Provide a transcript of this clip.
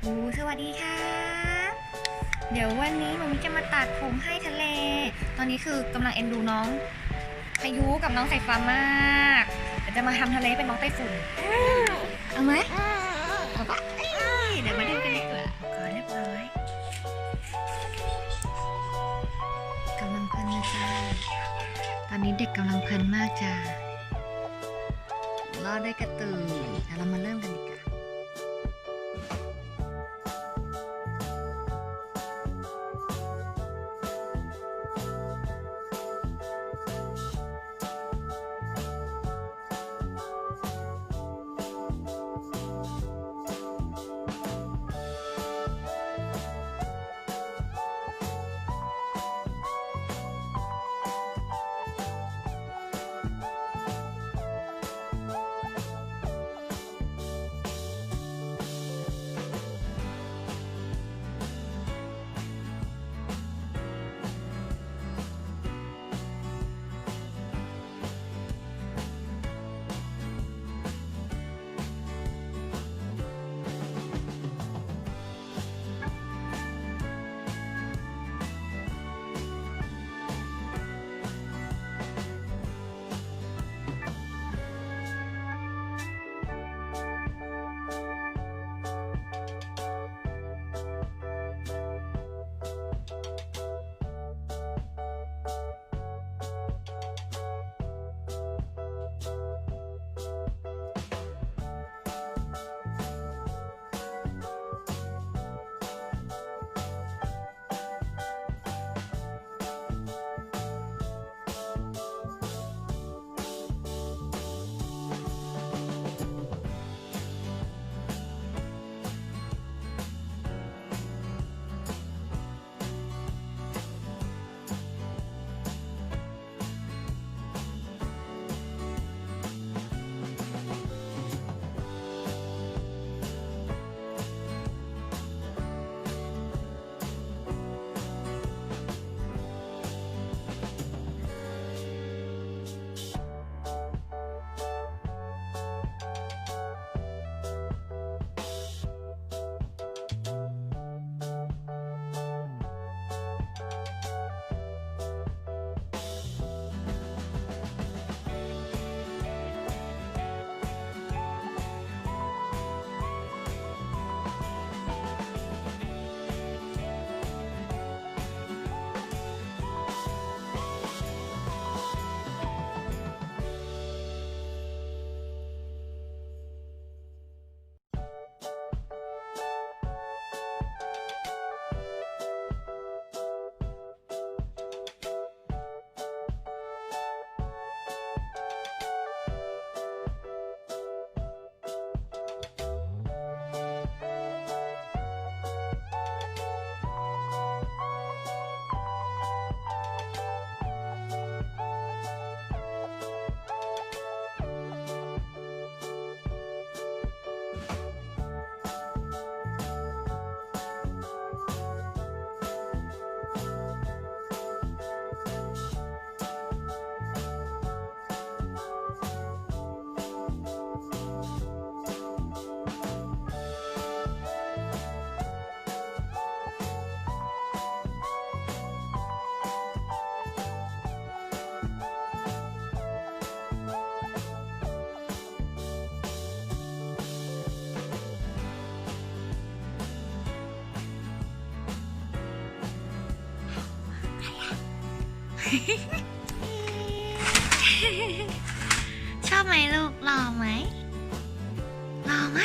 สวัสดีค่ะเดี๋ยววันนี้ผมจะมาตัดผมให้ทะเล ตอนนี้คือกำลังเอ็นดูน้องพายุกับน้องสายฟ้ามากเดี๋ยวจะมาทำทะเลเป็นน้องไต้ฝุ่นเอาไหมเอาปะเดี๋ยวมาดูกันดีกว่าก่อนเรียบร้อยกำลังเพลินนะจ๊ะตอนนี้เด็กกำลังเพลินมากจ้ะรอได้กระตือเดี๋ยวเรามาเริ่มกันดีกว่าชอบไหมลูกหล่อไหมหล่อไหม